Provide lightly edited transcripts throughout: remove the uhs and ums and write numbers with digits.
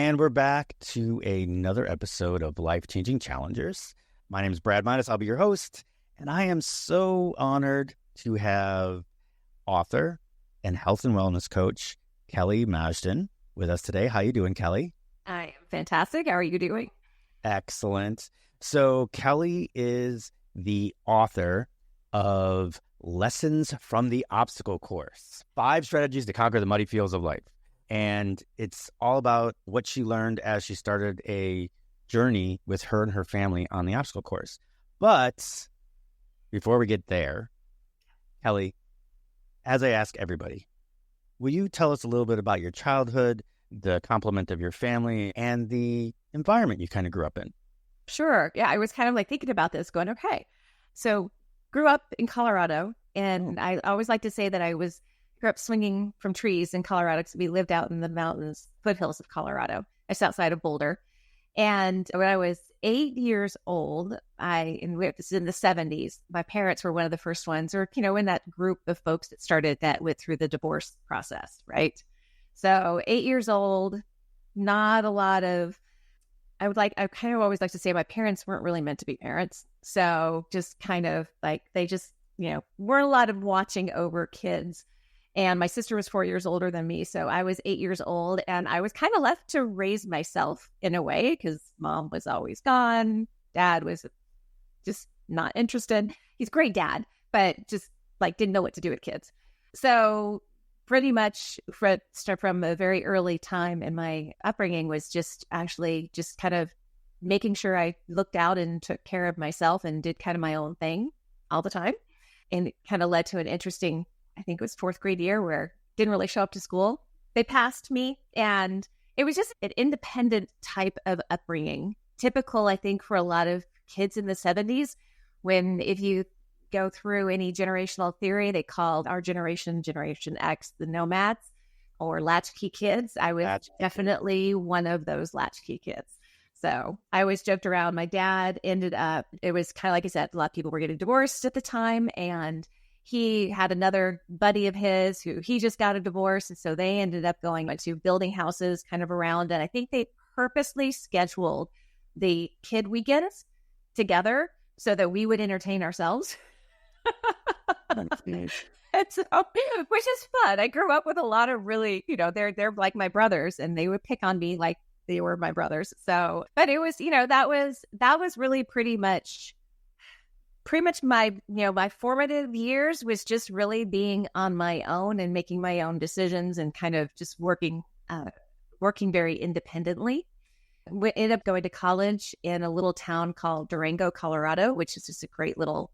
And we're back to another episode of Life-Changing Challengers. My name is Brad Midas. I'll be your host. And I am so honored to have author and health and wellness coach, Kelly Majdan, with us today. How you doing, Kelly? I am fantastic. How are you doing? Excellent. So Kelly is the author of Lessons from the Obstacle Course, 5 Strategies to Conquer the Muddy Fields of Life. And it's all about what she learned as she started a journey with her and her family on the obstacle course. But before we get there, Kelly, as I ask everybody, will you tell us a little bit about your childhood, the complement of your family, and the environment you kind of grew up in? Sure. Yeah, I was kind of like thinking about this, going, okay. So grew up in Colorado, and I always like to say that I grew up swinging from trees in Colorado because we lived out in the mountains, foothills of Colorado, just outside of Boulder. And when I was 8 years old, this is in the 70s, my parents were one of the first ones, or, in that group of folks that started that through the divorce process, right? So 8 years old, not a lot of, I kind of always like to say my parents weren't really meant to be parents. So just kind of like, they just, weren't a lot of watching over kids. And my sister was 4 years older than me. So I was 8 years old, and I was kind of left to raise myself in a way because mom was always gone. Dad was just not interested. He's a great dad, but just didn't know what to do with kids. So pretty much from a very early time in my upbringing was just kind of making sure I looked out and took care of myself and did kind of my own thing all the time. And it kind of led to an interesting, I think it was 4th grade year, where didn't really show up to school. They passed me, and it was just an independent type of upbringing. Typical, I think, for a lot of kids in the 70s, if you go through any generational theory, they called our Generation X, the nomads or latchkey kids. I was definitely one of those latchkey kids. So I always joked around. My dad it was kind of like I said, a lot of people were getting divorced at the time, and he had another buddy of his who he just got a divorce. And so they ended up going to building houses kind of around. And I think they purposely scheduled the kid weekends together so that we would entertain ourselves. And so, which is fun. I grew up with a lot of really, they're like my brothers, and they would pick on me like they were my brothers. So, but it was, that was really pretty much my, my formative years was just really being on my own and making my own decisions and kind of just working very independently. We ended up going to college in a little town called Durango, Colorado, which is just a great little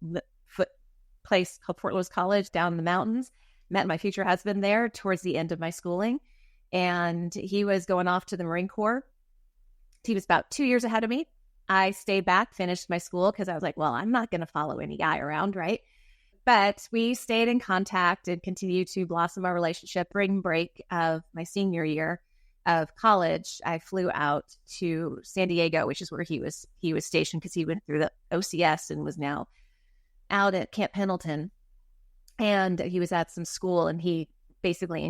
place called Fort Lewis College down in the mountains. Met my future husband there towards the end of my schooling, and he was going off to the Marine Corps. He was about 2 years ahead of me. I stayed back, finished my school because I was like, well, I'm not going to follow any guy around, right? But we stayed in contact and continued to blossom our relationship. Spring break of my senior year of college, I flew out to San Diego, which is where he was stationed because he went through the OCS and was now out at Camp Pendleton. And he was at some school, and he basically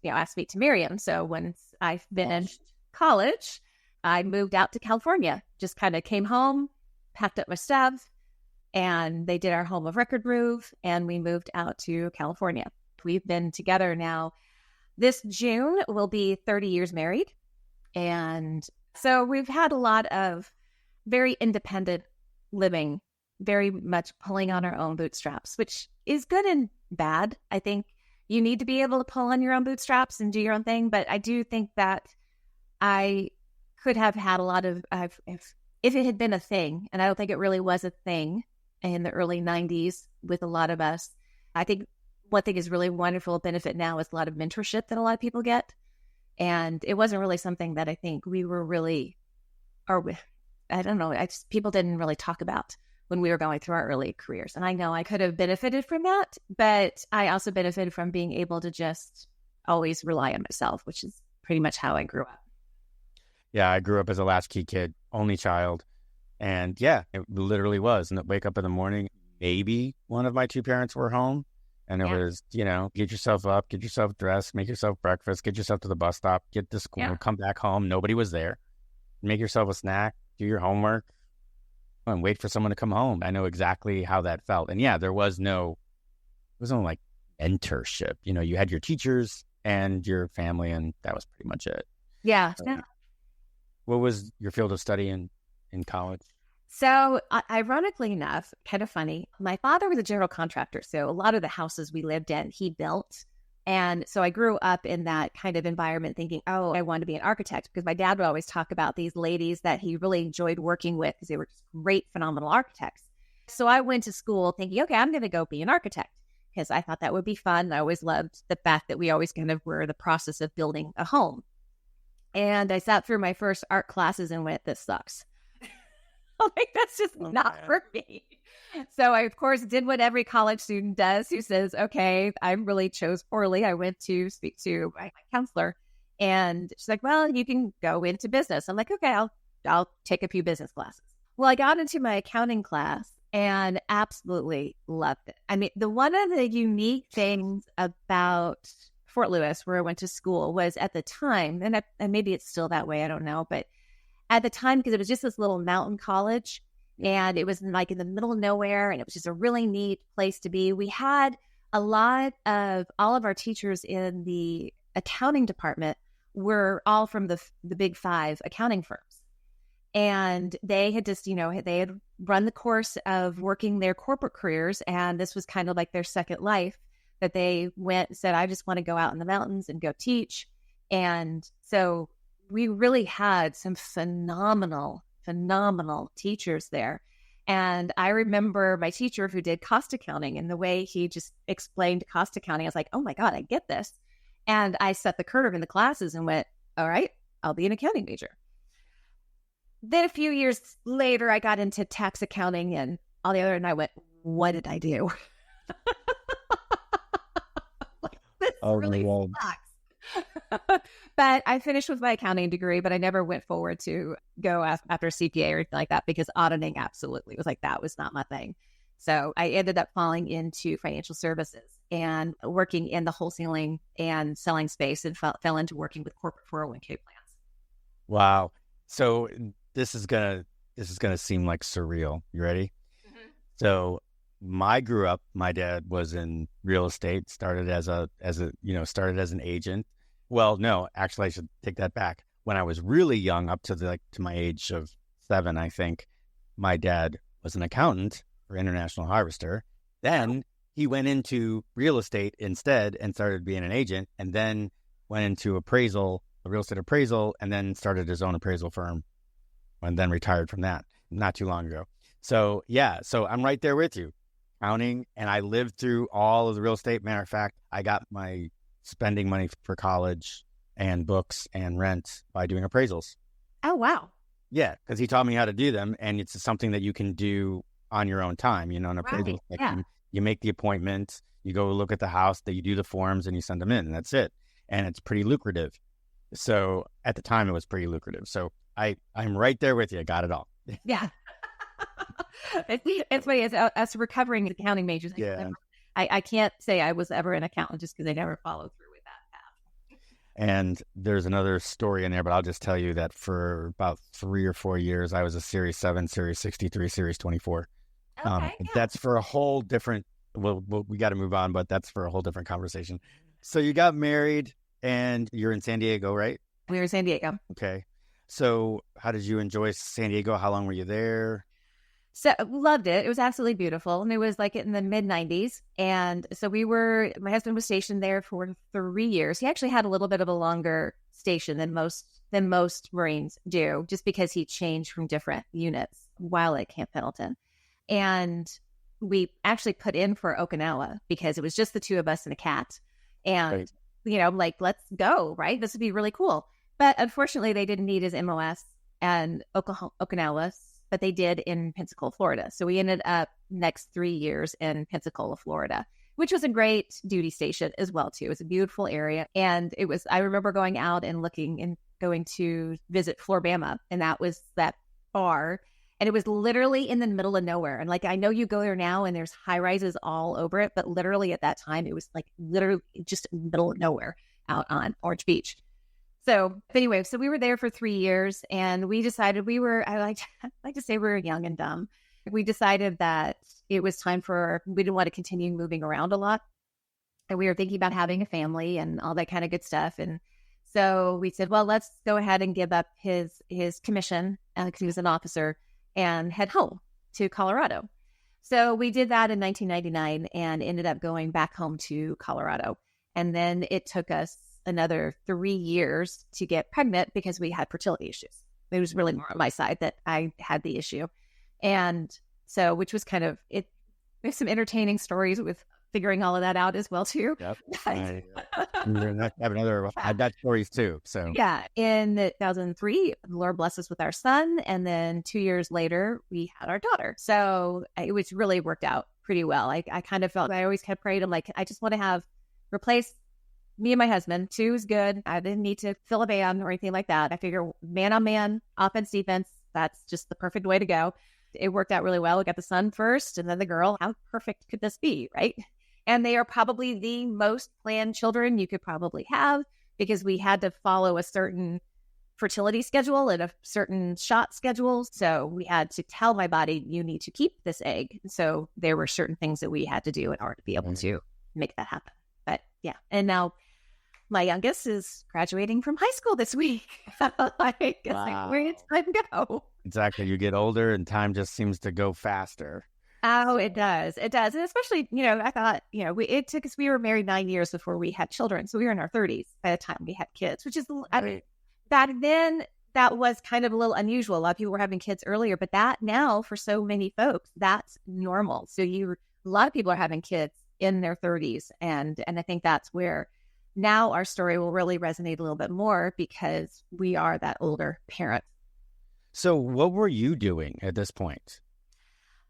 asked me to marry him. So once I finished college, I moved out to California, just kind of came home, packed up my stuff, and they did our home of record move, and we moved out to California. We've been together now. This June will be 30 years married. And so we've had a lot of very independent living, very much pulling on our own bootstraps, which is good and bad. I think you need to be able to pull on your own bootstraps and do your own thing. But I do think that I could have had a lot of, if it had been a thing, and I don't think it really was a thing in the early 90s with a lot of us. I think one thing is really wonderful benefit now is a lot of mentorship that a lot of people get. And it wasn't really something that I think we were really, I don't know, people didn't really talk about when we were going through our early careers. And I know I could have benefited from that, but I also benefited from being able to just always rely on myself, which is pretty much how I grew up. Yeah, I grew up as a latchkey kid, only child. And yeah, it literally was. And I'd wake up in the morning, maybe one of my two parents were home. And it was, get yourself up, get yourself dressed, make yourself breakfast, get yourself to the bus stop, get to school, come back home. Nobody was there. Make yourself a snack, do your homework, and wait for someone to come home. I know exactly how that felt. And there was no like mentorship. You had your teachers and your family, and that was pretty much it. Yeah. What was your field of study in college? So ironically enough, kind of funny, my father was a general contractor. So a lot of the houses we lived in, he built. And so I grew up in that kind of environment thinking, oh, I want to be an architect, because my dad would always talk about these ladies that he really enjoyed working with because they were just great, phenomenal architects. So I went to school thinking, okay, I'm going to go be an architect because I thought that would be fun. I always loved the fact that we always kind of were in the process of building a home. And I sat through my first art classes and went, this sucks. Like, that's just not for me. So I, of course, did what every college student does who says, okay, I really chose poorly. I went to speak to my counselor, and she's like, well, you can go into business. I'm like, okay, I'll take a few business classes. Well, I got into my accounting class and absolutely loved it. I mean, one of the unique things about Fort Lewis, where I went to school, was at the time, and maybe it's still that way, I don't know, but at the time, because it was just this little mountain college, and it was like in the middle of nowhere, and it was just a really neat place to be. We had all of our teachers in the accounting department were all from the big 5 accounting firms. And they had just, they had run the course of working their corporate careers, and this was kind of like their second life, that they went and said, I just want to go out in the mountains and go teach. And so we really had some phenomenal teachers there. And I remember my teacher who did cost accounting, and the way he just explained cost accounting, I was like, oh my God, I get this. And I set the curve in the classes and went, all right, I'll be an accounting major. Then a few years later, I got into tax accounting and all the other, and I went, what did I do? This really sucks. But I finished with my accounting degree, but I never went forward to go after CPA or anything like that, because auditing absolutely was like, that was not my thing. So I ended up falling into financial services and working in the wholesaling and selling space, and fell into working with corporate 401k plans. Wow. So this is gonna seem like surreal. You ready? Mm-hmm. So my dad was in real estate, started as an agent. Well, no, actually I should take that back. When I was really young, up to my age of 7, I think, my dad was an accountant for International Harvester. Then he went into real estate instead and started being an agent, and then went into real estate appraisal, and then started his own appraisal firm, and then retired from that not too long ago. So so I'm right there with you. Accounting, and I lived through all of the real estate. Matter of fact, I got my spending money for college and books and rent by doing appraisals. Oh, wow. Yeah, because he taught me how to do them, and it's something that you can do on your own time. An appraisal. Right. Yeah. You make the appointment, you go look at the house, that you do the forms, and you send them in, and that's it. And it's pretty lucrative. So at the time, it was pretty lucrative. So I'm right there with you. I got it all. Yeah. It's funny, as recovering accounting majors, I can't say I was ever an accountant just because I never followed through with that path. And there's another story in there, but I'll just tell you that for about 3 or 4 years, I was a Series 7, Series 63, Series 24. Okay, That's for a whole different, we got to move on, but that's for a whole different conversation. So you got married and you're in San Diego, right? We were in San Diego. Okay. So how did you enjoy San Diego? How long were you there? So loved it. It was absolutely beautiful. And it was like in the mid-90s. And so my husband was stationed there for 3 years. He actually had a little bit of a longer station than most Marines do, just because he changed from different units while at Camp Pendleton. And we actually put in for Okinawa because it was just the 2 of us and a cat. And, I'm like, let's go, right? This would be really cool. But unfortunately, they didn't need his MOS and Okinawa, but they did in Pensacola, Florida. So we ended up next 3 years in Pensacola, Florida, which was a great duty station as well, too. It was a beautiful area. And I remember going out and looking and going to visit Floribama, and that was that bar. And it was literally in the middle of nowhere. And like, I know you go there now and there's high rises all over it, but literally at that time, it was like literally just in the middle of nowhere out on Orange Beach. So anyway, so we were there for 3 years and we decided I like to say we were young and dumb. We decided that it was time we didn't want to continue moving around a lot. And we were thinking about having a family and all that kind of good stuff. And so we said, well, let's go ahead and give up his commission because he was an officer and head home to Colorado. So we did that in 1999 and ended up going back home to Colorado. And then it took us another 3 years to get pregnant because we had fertility issues. It was really more on my side that I had the issue. And so, which was kind of it. There's some entertaining stories with figuring all of that out as well too. Yep. I have that stories too. So yeah, in 2003, the Lord blessed us with our son, and then 2 years later, we had our daughter. So it was really worked out pretty well. I kind of felt I always kept praying. I'm like, I just want to replace me and my husband. 2 is good. I didn't need to fill a band or anything like that. I figure man on man, offense, defense. That's just the perfect way to go. It worked out really well. We got the son first and then the girl. How perfect could this be, right? And they are probably the most planned children you could probably have because we had to follow a certain fertility schedule and a certain shot schedule. So we had to tell my body, you need to keep this egg. So there were certain things that we had to do in order to be able to make that happen. But yeah. And now my youngest is graduating from high school this week. Like, wow. Where did time go? Exactly. You get older and time just seems to go faster. Oh, it does. It does. And especially, I thought, it took us, we were married 9 years before we had children. So we were in our 30s by the time we had kids, which is, back then, that was kind of a little unusual. A lot of people were having kids earlier, but that now for so many folks, that's normal. So a lot of people are having kids in their 30s. And I think that's where now our story will really resonate a little bit more because we are that older parent. So what were you doing at this point?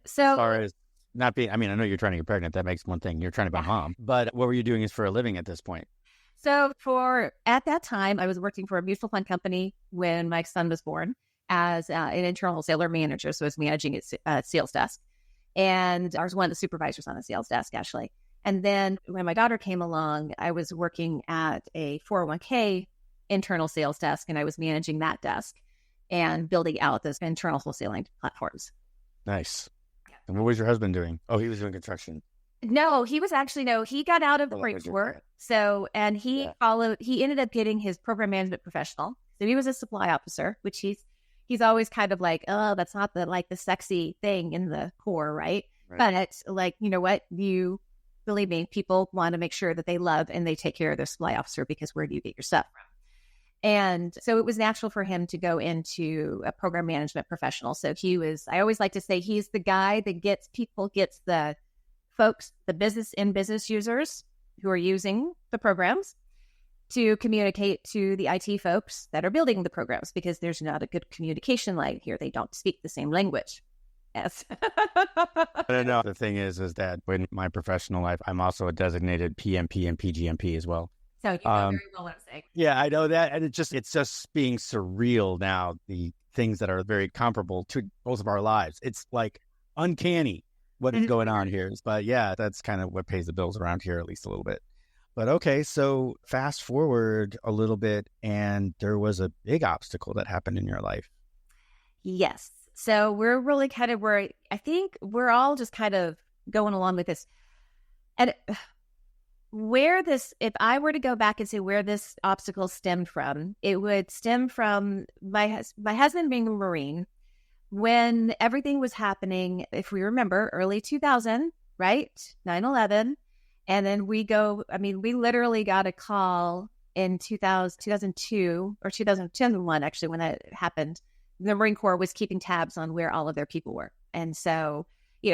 So as far as not being, I know you're trying to get pregnant. That makes one thing. You're trying to be a mom. But what were you doing for a living at this point? So at that time, I was working for a mutual fund company when my son was born as an internal sales manager. So I was managing its sales desk. And I was one of the supervisors on the sales desk, actually. And then when my daughter came along, I was working at a 401k internal sales desk, and I was managing that desk and building out those internal wholesaling platforms. Nice. And what was your husband doing? Oh, he was doing construction. No, he was he got out of the Marine Corps. So, and he ended up getting his program management professional. So he was a supply officer, which he's always kind of like, oh, that's not the sexy thing in the Corps, right? But it's like, you know what? You believe me, people want to make sure that they love and they take care of their supply officer because where do you get your stuff from? And so it was natural for him to go into a program management professional. So I always like to say he's the guy that gets the folks, the business users who are using the programs to communicate to the IT folks that are building the programs because there's not a good communication line here. They don't speak the same language. Yes. No, the thing is that in my professional life, I'm also a designated PMP and PGMP as well. So you know very well what I'm saying. Yeah, I know that. And it's just being surreal now, the things that are very comparable to both of our lives. It's like uncanny what is going on here. But yeah, that's kind of what pays the bills around here, at least a little bit. But okay, so fast forward a little bit, and there was a big obstacle that happened in your life. Yes. So we're really I think we're all just kind of going along with this. And if I were to go back and say where this obstacle stemmed from, it would stem from my husband being a Marine. When everything was happening, if we remember, early 2000, right? 9/11. And then we literally got a call in 2002 or 2001, actually, when that happened. The Marine Corps was keeping tabs on where all of their people were. And so,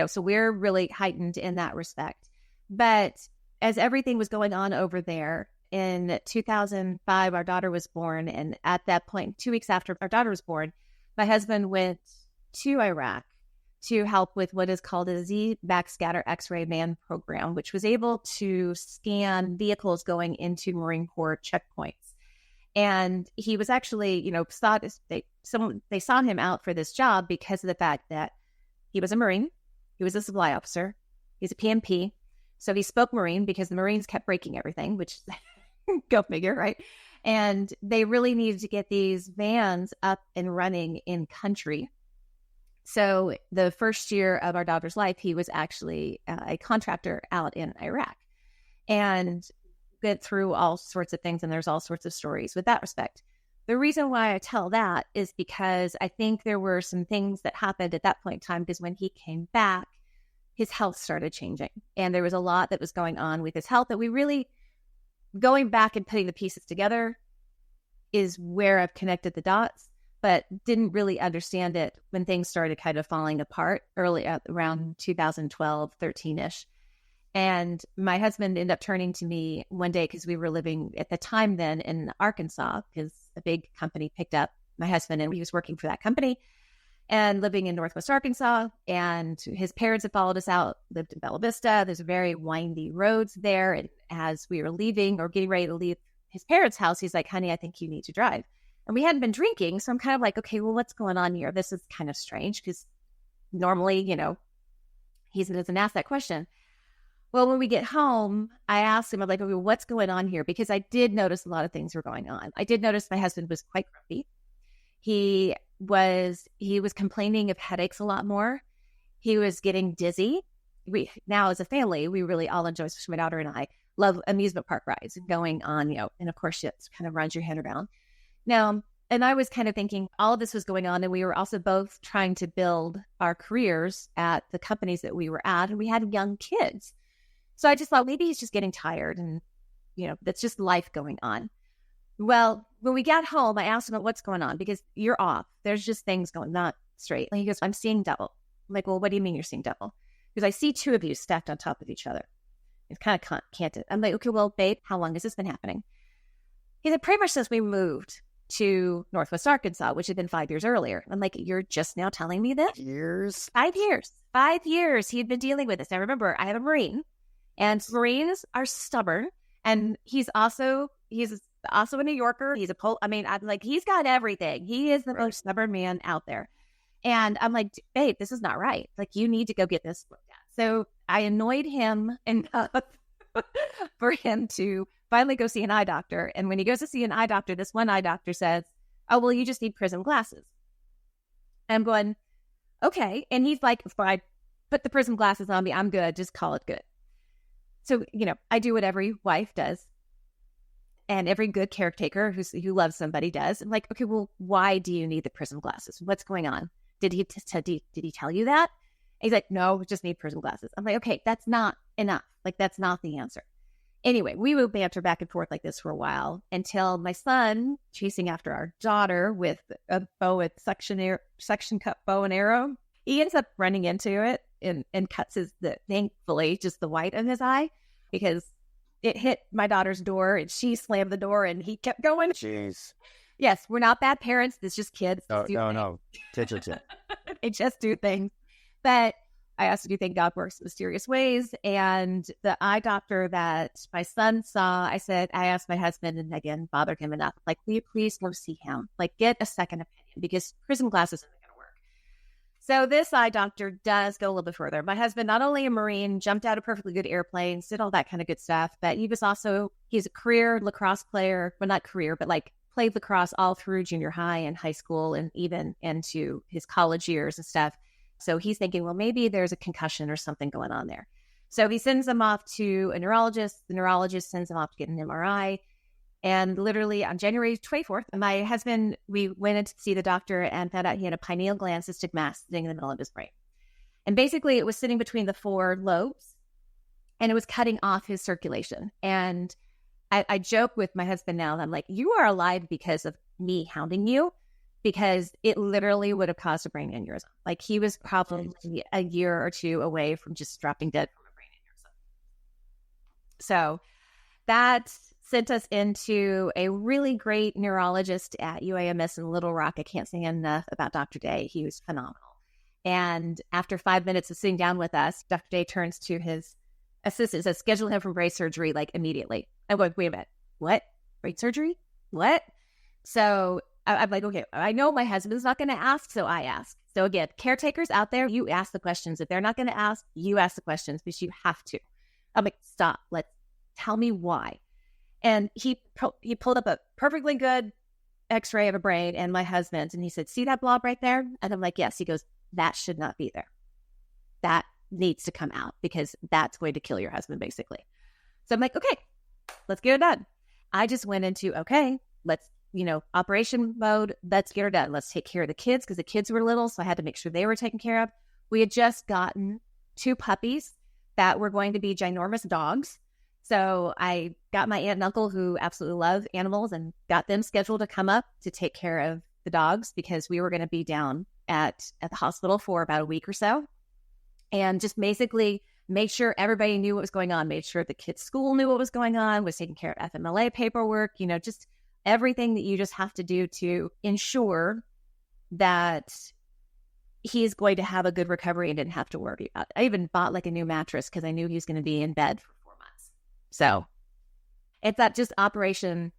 so we're really heightened in that respect. But as everything was going on over there, in 2005, our daughter was born. And at that point, 2 weeks after our daughter was born, my husband went to Iraq to help with what is called a Z backscatter X-ray man program, which was able to scan vehicles going into Marine Corps checkpoints. And he was actually, they sought him out for this job because of the fact that he was a Marine, he was a supply officer, he's a PMP. So he spoke Marine because the Marines kept breaking everything, which go figure, right? And they really needed to get these vans up and running in country. So the first year of our daughter's life, he was actually a contractor out in Iraq and went through all sorts of things. And there's all sorts of stories with that respect. The reason why I tell that is because I think there were some things that happened at that point in time, because when he came back, his health started changing. And there was a lot that was going on with his health that we really, going back and putting the pieces together is where I've connected the dots, but didn't really understand it when things started kind of falling apart early around 2012, 13-ish. And my husband ended up turning to me one day because we were living at the time then in Arkansas, because a big company picked up my husband and he was working for that company and living in Northwest Arkansas. And his parents had followed us out, lived in Bella Vista. There's very windy roads there. And as we were leaving or getting ready to leave his parents' house, he's like, honey, I think you need to drive. And we hadn't been drinking. So I'm kind of like, okay, well, what's going on here? This is kind of strange because normally, he doesn't ask that question. Well, when we get home, I asked him, I'm like, okay, what's going on here? Because I did notice a lot of things were going on. I did notice my husband was quite grumpy. He was complaining of headaches a lot more. He was getting dizzy. We now, as a family, we really all enjoy, especially my daughter and I, love amusement park rides and going on, and of course, it kind of runs your head around. Now, and I was kind of thinking all of this was going on, and we were also both trying to build our careers at the companies that we were at, and we had young kids. So I just thought maybe he's just getting tired and, that's just life going on. Well, when we got home, I asked him, what's going on? Because you're off. There's just things going not straight. And he goes, I'm seeing double. I'm like, well, what do you mean you're seeing double? Because I see two of you stacked on top of each other. It's kind of canted. I'm like, okay, well, babe, how long has this been happening? He said, pretty much since we moved to Northwest Arkansas, which had been 5 years earlier. I'm like, you're just now telling me this? 5 years. 5 years he had been dealing with this. Now, remember, I have a Marine. And Marines are stubborn, and he's also a New Yorker. He's he's got everything. He is the most stubborn man out there. And I'm like, babe, this is not right. Like, you need to go get this looked at. So I annoyed him enough for him to finally go see an eye doctor. And when he goes to see an eye doctor, this one eye doctor says, oh, well, you just need prism glasses. And I'm going, okay. And he's like, fine, put the prism glasses on me. I'm good. Just call it good. So, I do what every wife does and every good caretaker who loves somebody does. I'm like, okay, well, why do you need the prism glasses? What's going on? Did he tell you that? And he's like, no, we just need prism glasses. I'm like, okay, that's not enough. Like, that's not the answer. Anyway, we would banter back and forth like this for a while until my son, chasing after our daughter with a suction cup bow and arrow, he ends up running into it and cuts thankfully, just the white of his eye, because it hit my daughter's door and she slammed the door and he kept going. Jeez. Yes, we're not bad parents. It's just kids. No. Tit. They just do things. But I also do think God works in mysterious ways. And the eye doctor that my son saw, I asked my husband, and again, bothered him enough. Like, will you please go see him? Like, get a second opinion, because prism glasses isn't going to work. So this eye doctor does go a little bit further. My husband, not only a Marine, jumped out of perfectly good airplanes, did all that kind of good stuff, but he's a career lacrosse player. Well, not career, but like played lacrosse all through junior high and high school and even into his college years and stuff. So he's thinking, well, maybe there's a concussion or something going on there. So he sends him off to a neurologist. The neurologist sends him off to get an MRI. And literally on January 24th, my husband, we went in to see the doctor and found out he had a pineal gland cystic mass sitting in the middle of his brain. And basically it was sitting between the four lobes and it was cutting off his circulation. And I joke with my husband now, I'm like, you are alive because of me hounding you, because it literally would have caused a brain aneurysm. Like, he was probably a year or two away from just dropping dead from a brain aneurysm. So that sent us into a really great neurologist at UAMS in Little Rock. I can't say enough about Dr. Day. He was phenomenal. And after 5 minutes of sitting down with us, Dr. Day turns to his assistant and says, schedule him for brain surgery, like, immediately. I went, wait a minute, what? Brain surgery? What? So I'm like, okay, I know my husband's not going to ask, so I ask. So again, caretakers out there, you ask the questions. If they're not going to ask, you ask the questions because you have to. I'm like, stop. Tell me why. And he pulled up a perfectly good X-ray of a brain and my husband's, and he said, see that blob right there? And I'm like, yes. He goes, that should not be there. That needs to come out because that's going to kill your husband, basically. So I'm like, okay, let's get it done. I just went into, okay, let's, operation mode. Let's get her done. Let's take care of the kids because the kids were little. So I had to make sure they were taken care of. We had just gotten 2 puppies that were going to be ginormous dogs. So I got my aunt and uncle who absolutely love animals and got them scheduled to come up to take care of the dogs because we were going to be down at the hospital for about a week or so. And just basically made sure everybody knew what was going on, made sure the kids' school knew what was going on, was taking care of FMLA paperwork, just everything that you just have to do to ensure that he's going to have a good recovery and didn't have to worry about it. I even bought a new mattress because I knew he was going to be in bed for 4 months. So it's that just operation,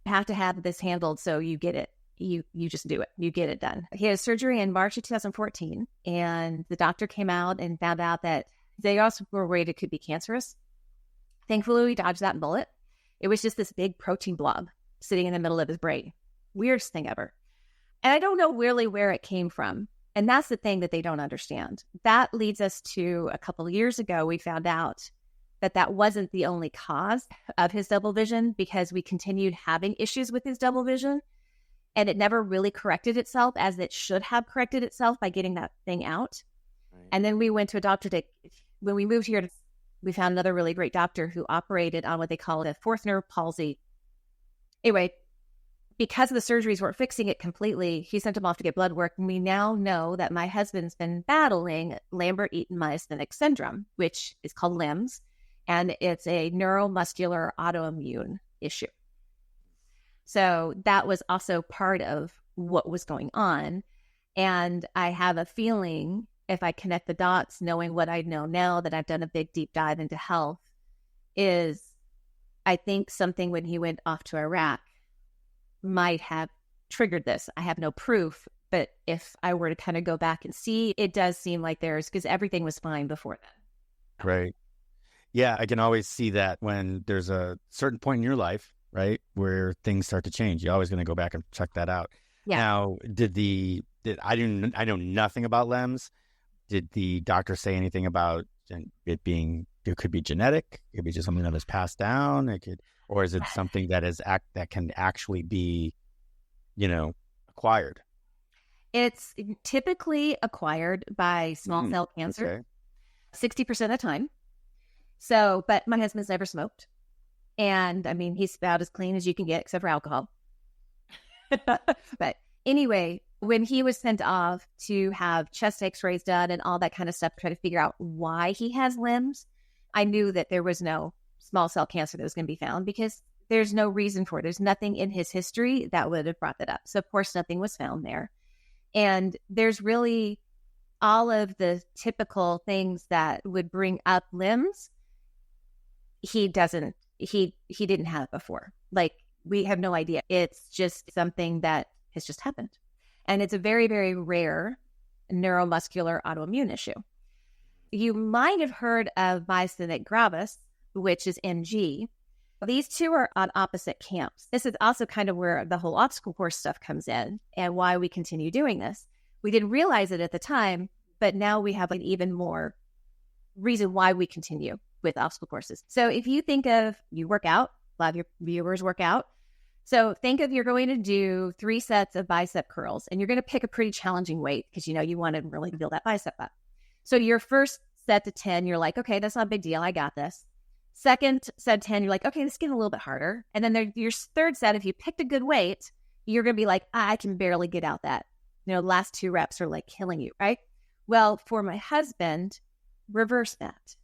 have to have this handled so you get it. You just do it. You get it done. He had surgery in March of 2014, and the doctor came out and found out that they also were worried it could be cancerous. Thankfully, we dodged that bullet. It was just this big protein blob sitting in the middle of his brain. Weirdest thing ever. And I don't know really where it came from. And that's the thing that they don't understand. That leads us to a couple of years ago, we found out that wasn't the only cause of his double vision because we continued having issues with his double vision. And it never really corrected itself as it should have corrected itself by getting that thing out. Right. And then we went to a doctor when we moved here, we found another really great doctor who operated on what they call a fourth nerve palsy. Anyway, because the surgeries weren't fixing it completely, he sent him off to get blood work. And we now know that my husband's been battling Lambert-Eaton myasthenic syndrome, which is called LEMS. And it's a neuromuscular autoimmune issue. So that was also part of what was going on. And I have a feeling if I connect the dots, knowing what I know now that I've done a big deep dive into health, is I think something when he went off to Iraq might have triggered this. I have no proof, but if I were to kind of go back and see, it does seem like because everything was fine before then. Right. Yeah, I can always see that when there's a certain point in your life, right, where things start to change. You're always going to go back and check that out. Yeah. Now, I know nothing about LEMS. Did the doctor say anything about it could be genetic? It could be just something that is passed down. Or is it something that can actually be, acquired? It's typically acquired by small cell cancer, 60% of the time. So, but my husband's never smoked. And I mean, he's about as clean as you can get, except for alcohol. But anyway, when he was sent off to have chest x-rays done and all that kind of stuff, to try to figure out why he has LEMS, I knew that there was no small cell cancer that was going to be found because there's no reason for it. There's nothing in his history that would have brought that up. So of course, nothing was found there. And there's really all of the typical things that would bring up LEMS. He didn't have before. We have no idea. It's just something that has just happened. And it's a very, very rare neuromuscular autoimmune issue. You might have heard of myasthenia gravis, which is MG. These two are on opposite camps. This is also kind of where the whole obstacle course stuff comes in and why we continue doing this. We didn't realize it at the time, but now we have an even more reason why we continue with obstacle courses. So if you think of, you work out, a lot of your viewers work out. So think of you're going to do 3 sets of bicep curls and you're going to pick a pretty challenging weight because you want to really build that bicep up. So your first set to 10, you're like, okay, that's not a big deal. I got this. Second set 10, you're like, okay, this is getting a little bit harder. And then your third set, if you picked a good weight, you're going to be like, I can barely get out that. Last 2 reps are like killing you, right? Well, for my husband, reverse that.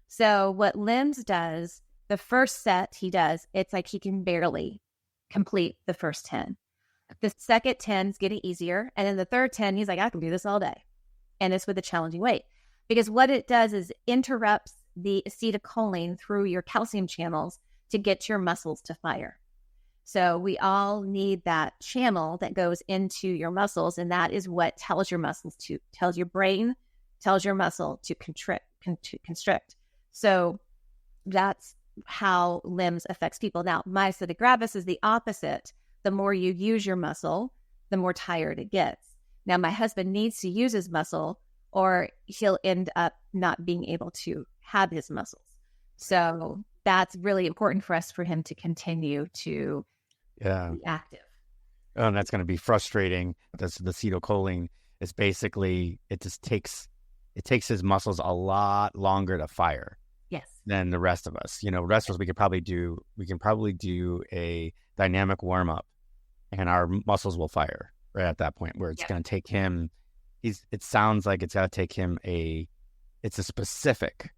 So what LEMS does, the first set he does, it's like he can barely complete the first 10. The second 10 is getting easier. And then the third 10, he's like, I can do this all day. And it's with a challenging weight. Because what it does is interrupts the acetylcholine through your calcium channels to get your muscles to fire. So we all need that channel that goes into your muscles. And that is what tells your muscles tells your brain, tells your muscle to constrict. So that's how limbs affects people. Now, myasthenia gravis is the opposite. The more you use your muscle, the more tired it gets. Now, my husband needs to use his muscle or he'll end up not being able to have his muscles. So that's really important for him to continue to be active. Oh, and that's going to be frustrating. That's the acetylcholine is basically, it takes his muscles a lot longer to fire. Yes. Than the rest of us. The rest of us, we can probably do a dynamic warm up and our muscles will fire right at that point where it's going to take him, it sounds like it's going to take him it's a specific,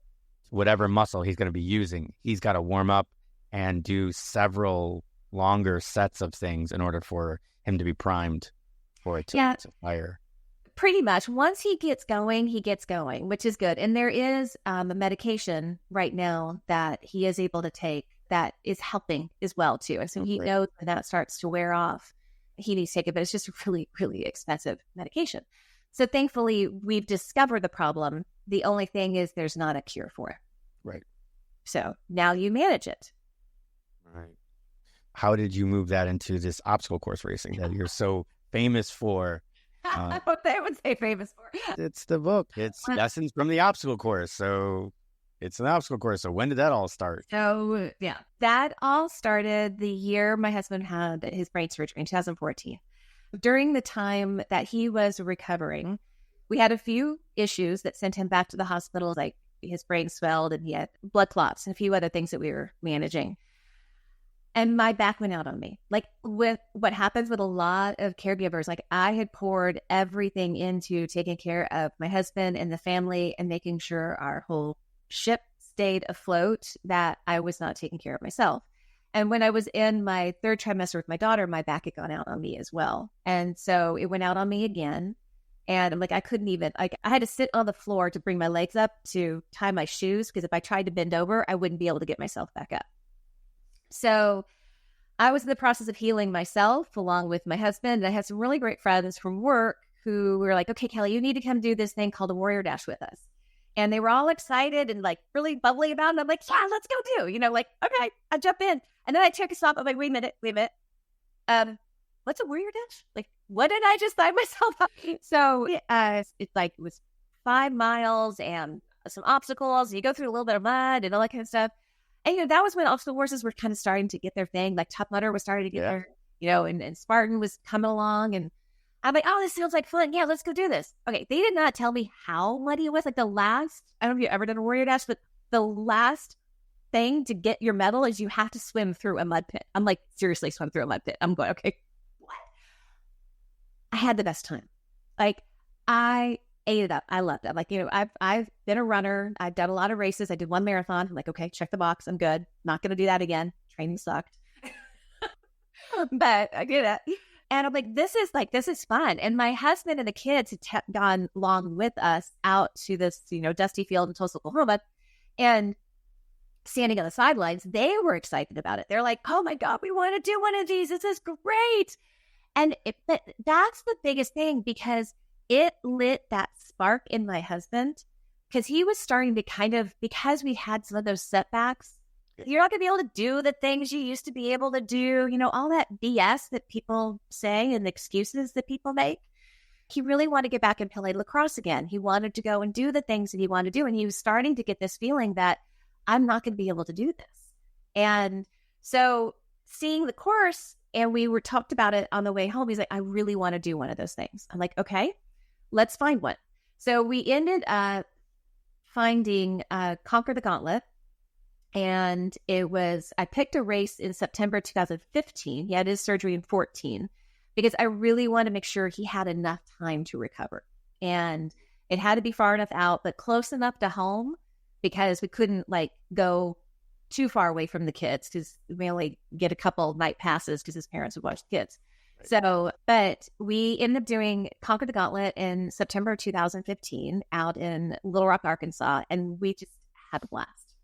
whatever muscle he's going to be using. He's got to warm up and do several longer sets of things in order for him to be primed for it to fire. Pretty much. Once he gets going, which is good. And there is a medication right now that he is able to take that is helping as well, too. And so he knows when that starts to wear off, he needs to take it, but it's just a really, really expensive medication. So thankfully, we've discovered the problem. The only thing is there's not a cure for it. Right. So now you manage it. Right. How did you move that into this obstacle course racing that you're so famous for? What they would say famous for. It's the book. It's Lessons from the Obstacle Course. So it's an obstacle course. So when did that all start? So that all started the year my husband had his brain surgery in 2014. During the time that he was recovering, we had a few issues that sent him back to the hospital, like his brain swelled and he had blood clots and a few other things that we were managing. And my back went out on me. Like with what happens with a lot of caregivers, like I had poured everything into taking care of my husband and the family and making sure our whole ship stayed afloat, that I was not taking care of myself. And when I was in my third trimester with my daughter, my back had gone out on me as well. And so it went out on me again. And I'm like, I couldn't even, I had to sit on the floor to bring my legs up to tie my shoes, because if I tried to bend over, I wouldn't be able to get myself back up. So I was in the process of healing myself along with my husband. And I had some really great friends from work who were like, okay, Kelly, you need to come do this thing called a Warrior Dash with us. And they were all excited and like really bubbly about it. And I'm like, yeah, let's go do, like, okay, I jump in. And then I took a stop. I'm like, wait a minute. What's a Warrior Dash? Like, what did I just sign myself up? So it was 5 miles and some obstacles. And you go through a little bit of mud and all that kind of stuff. And, that was when obstacle courses were kind of starting to get their thing. Like Tough Mudder was starting to get their, and Spartan was coming along. And I'm like, oh, this sounds like fun. Yeah, let's go do this. Okay, they did not tell me how muddy it was. Like the last, I don't know if you've ever done a Warrior Dash, but the last thing to get your medal is you have to swim through a mud pit. I'm like, seriously, swim through a mud pit. I'm going, okay, what? I had the best time. Like, I ate it up. I loved it. Like, I've been a runner. I've done a lot of races. I did 1 marathon. I'm like, okay, check the box. I'm good. Not going to do that again. Training sucked. But I did it. And I'm like, this is fun. And my husband and the kids had gone along with us out to this, dusty field in Tulsa, Oklahoma. And standing on the sidelines, they were excited about it. They're like, oh my God, we want to do one of these. This is great. And but that's the biggest thing, because it lit that spark in my husband, because he was starting to because we had some of those setbacks, you're not going to be able to do the things you used to be able to do, all that BS that people say and the excuses that people make. He really wanted to get back and play lacrosse again. He wanted to go and do the things that he wanted to do. And he was starting to get this feeling that I'm not going to be able to do this. And so seeing the course, and we were talked about it on the way home, he's like, I really want to do one of those things. I'm like, okay, let's find one. So we ended up finding Conquer the Gauntlet. And I picked a race in September 2015. He had his surgery in 14, because I really wanted to make sure he had enough time to recover. And it had to be far enough out, but close enough to home, because we couldn't go too far away from the kids, because we only get a couple night passes because his parents would watch the kids. Right. So, but we ended up doing Conquer the Gauntlet in September 2015 out in Little Rock, Arkansas. And we just had a blast.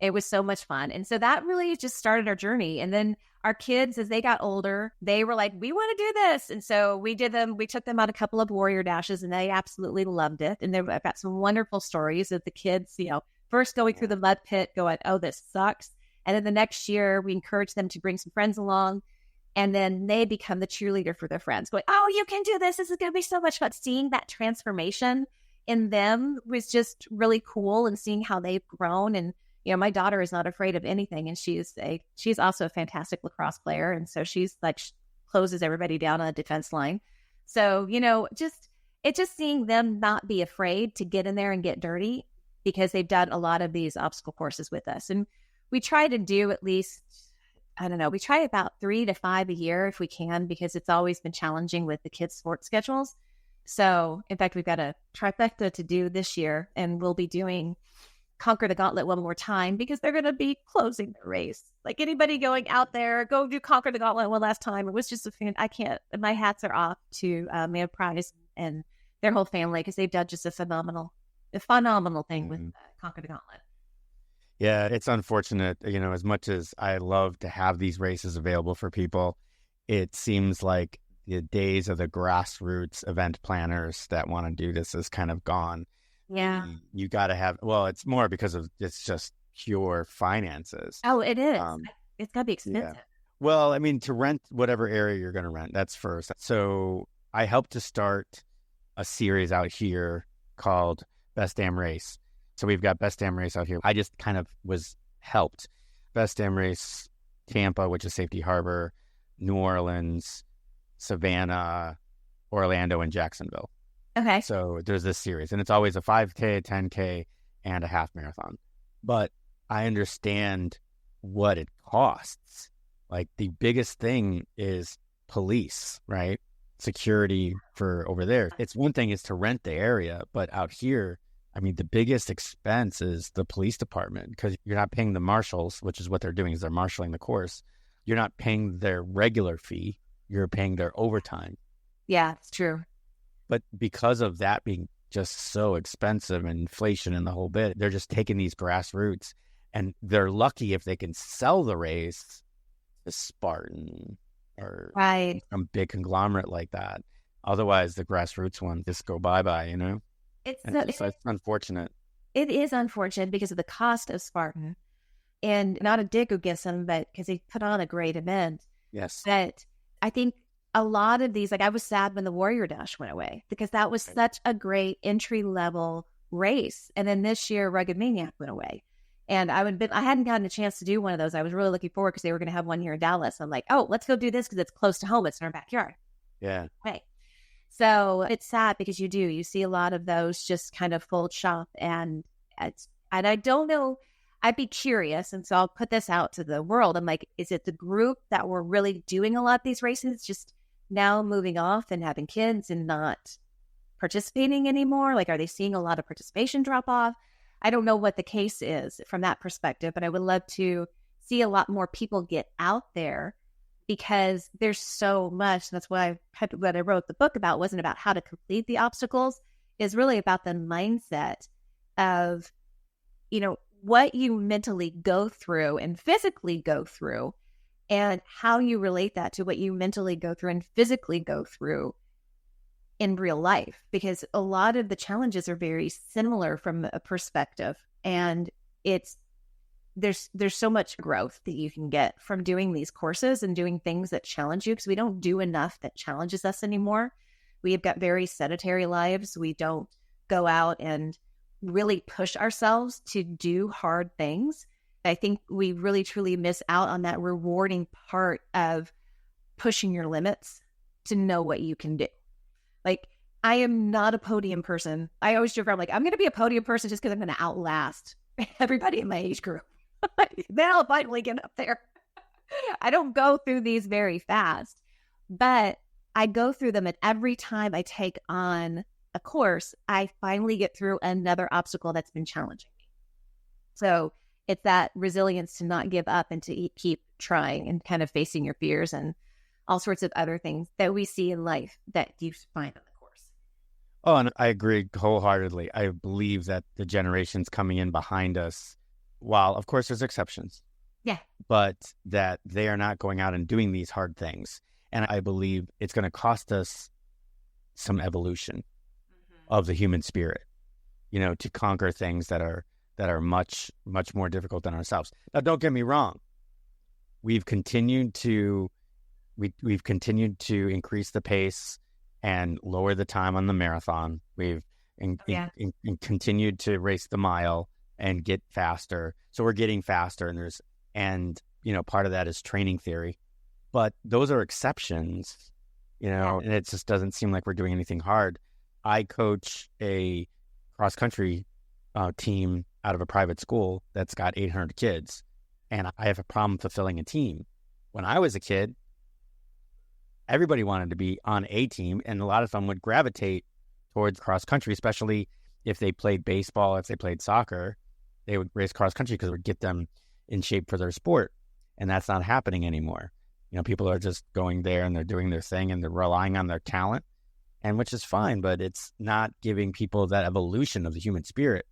It was so much fun. And so that really just started our journey. And then our kids, as they got older, they were like, we want to do this. And so we took them on a couple of warrior dashes and they absolutely loved it. And I've got some wonderful stories of the kids, first going through the mud pit going, oh, this sucks. And then the next year we encourage them to bring some friends along. And then they become the cheerleader for their friends going, oh, you can do this. This is going to be so much fun. Seeing that transformation in them was just really cool, and seeing how they've grown. And, my daughter is not afraid of anything. And she's also a fantastic lacrosse player. And so she's like, closes everybody down on a defense line. So, it's just seeing them not be afraid to get in there and get dirty, because they've done a lot of these obstacle courses with us. And we try to do at least, I don't know, we try about 3 to 5 a year if we can, because it's always been challenging with the kids' sports schedules. So, in fact, we've got a trifecta to do this year, and we'll be doing Conquer the Gauntlet one more time, because they're going to be closing the race. Like, anybody going out there, go do Conquer the Gauntlet one last time. It was just my hats are off to Man Prize and their whole family, because they've done just a phenomenal thing with Conquer the Gauntlet. Yeah, it's unfortunate, as much as I love to have these races available for people, it seems like the days of the grassroots event planners that want to do this is kind of gone. Yeah. You got to have, it's more because it's just pure finances. Oh, it is. It's got to be expensive. Yeah. Well, I mean, to rent whatever area you're going to rent, that's first. So I helped to start a series out here called Best Damn Race. So we've got Best Damn Race out here. I just kind of was helped. Best Damn Race, Tampa, which is Safety Harbor, New Orleans, Savannah, Orlando, and Jacksonville. Okay. So there's this series, and it's always a 5K, 10K, and a half marathon. But I understand what it costs. Like, the biggest thing is police, right? Security for over there. It's one thing is to rent the area, but out here, I mean, the biggest expense is the police department, because you're not paying the marshals, which is what they're doing, is they're marshaling the course. You're not paying their regular fee. You're paying their overtime. Yeah, it's true. But because of that being just so expensive and inflation and the whole bit, they're just taking these grassroots, and they're lucky if they can sell the race to Spartan or some big conglomerate like that. Otherwise, the grassroots ones just go bye-bye, It's unfortunate. It is unfortunate because of the cost of Spartan, and not a dig against them, but because they put on a great event. Yes. But I think a lot of these, like, I was sad when the Warrior Dash went away, because that was such a great entry-level race. And then this year, Rugged Maniac went away. And I hadn't gotten a chance to do one of those. I was really looking forward, because they were going to have one here in Dallas. I'm like, oh, let's go do this because it's close to home. It's in our backyard. Yeah. Right. So it's sad, because you see a lot of those just kind of fold shop, and I don't know. I'd be curious, and so I'll put this out to the world. I'm like, is it the group that were really doing a lot of these races just now moving off and having kids and not participating anymore? Like, are they seeing a lot of participation drop off? I don't know what the case is from that perspective, but I would love to see a lot more people get out there, because there's so much. That's why what I wrote the book about wasn't about how to complete the obstacles, is really about the mindset of, what you mentally go through and physically go through, and how you relate that to what you mentally go through and physically go through in real life, because a lot of the challenges are very similar from a perspective, and there's so much growth that you can get from doing these courses and doing things that challenge you, because we don't do enough that challenges us anymore. We have got very sedentary lives. We don't go out and really push ourselves to do hard things. I think we really truly miss out on that rewarding part of pushing your limits to know what you can do. Like, I am not a podium person. I always joke around, like, I'm going to be a podium person just because I'm going to outlast everybody in my age group. Then I'll finally get up there. I don't go through these very fast, but I go through them, and every time I take on a course, I finally get through another obstacle that's been challenging me. So it's that resilience to not give up and to keep trying and kind of facing your fears and all sorts of other things that we see in life that you find on the course. Oh, and I agree wholeheartedly. I believe that the generations coming in behind us, while of course there's exceptions, Yeah. but that they are not going out and doing these hard things. And I believe it's going to cost us some evolution of the human spirit, to conquer things that are much, much more difficult than ourselves. Now, don't get me wrong. We've continued to increase the pace and lower the time on the marathon. We've continued to race the mile and get faster. So we're getting faster, and part of that is training theory. But those are exceptions, and it just doesn't seem like we're doing anything hard. I coach a cross-country team out of a private school that's got 800 kids, and I have a problem fulfilling a team. When I was a kid, everybody wanted to be on a team, and a lot of them would gravitate towards cross-country, especially if they played baseball, if they played soccer. They would race cross-country because it would get them in shape for their sport, and that's not happening anymore. People are just going there and they're doing their thing and they're relying on their talent, and which is fine, but it's not giving people that evolution of the human spirit.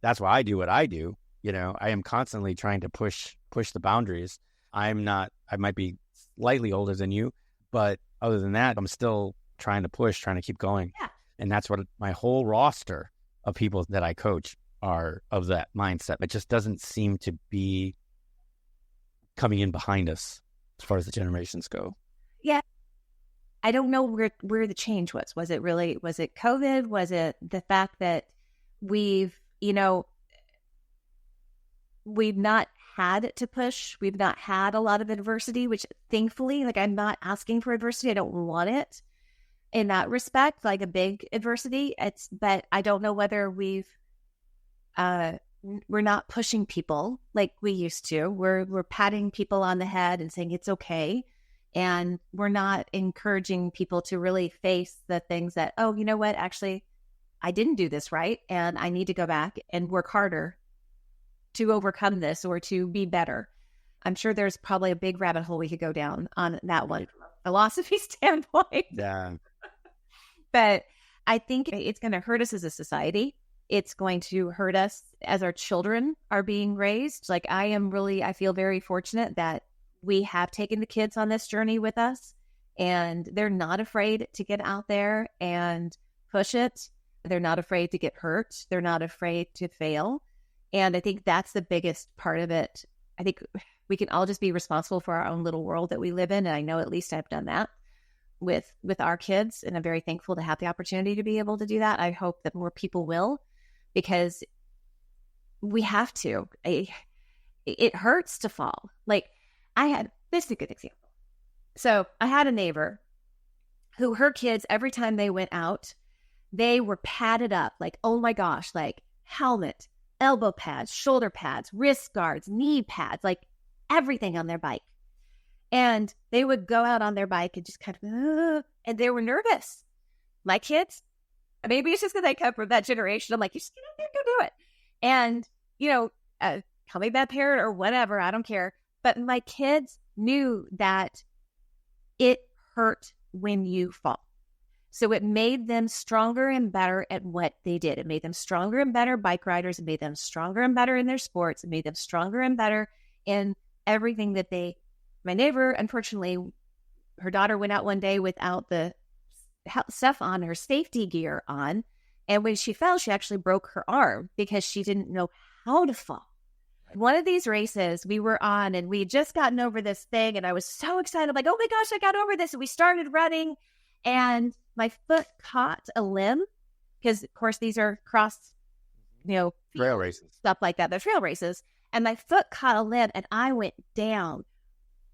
That's why I do what I do. I am constantly trying to push the boundaries. I might be slightly older than you, but other than that, I'm still trying to keep going. Yeah. And that's what my whole roster of people that I coach are of that mindset. It just doesn't seem to be coming in behind us as far as the generations go. Yeah. I don't know where the change was. Was it COVID? Was it the fact that we've not had to push? We've not had a lot of adversity, which thankfully, I'm not asking for adversity. I don't want it in that respect, like a big adversity. But I don't know whether we're not pushing people like we used to. We're patting people on the head and saying it's okay. And we're not encouraging people to really face the things that, oh, you know what, actually, I didn't do this right. And I need to go back and work harder to overcome this or to be better. I'm sure there's probably a big rabbit hole we could go down on that one from a philosophy standpoint. Yeah. But I think it's going to hurt us as a society. It's going to hurt us as our children are being raised. I feel very fortunate that we have taken the kids on this journey with us, and they're not afraid to get out there and push it. They're not afraid to get hurt. They're not afraid to fail. And I think that's the biggest part of it. I think we can all just be responsible for our own little world that we live in. And I know at least I've done that with our kids. And I'm very thankful to have the opportunity to be able to do that. I hope that more people will, because we have to. It hurts to fall. This is a good example. So I had a neighbor who her kids, every time they went out, they were padded up. Oh my gosh, helmet, elbow pads, shoulder pads, wrist guards, knee pads, everything on their bike. And they would go out on their bike and just kind of, and they were nervous. My kids, maybe it's just because I come from that generation. I'm like, you just get out there, go do it. And, call me bad parent or whatever, I don't care. But my kids knew that it hurt when you fall. So it made them stronger and better at what they did. It made them stronger and better bike riders. It made them stronger and better in their sports. It made them stronger and better in everything that my neighbor, unfortunately, her daughter went out one day without the stuff on, her safety gear on. And when she fell, she actually broke her arm because she didn't know how to fall. One of these races we were on, and we had just gotten over this thing, and I was so excited. I'm like, oh my gosh, I got over this. And we started running, and my foot caught a limb because, of course, these are trail races, stuff like that. They're trail races. And my foot caught a limb, and I went down.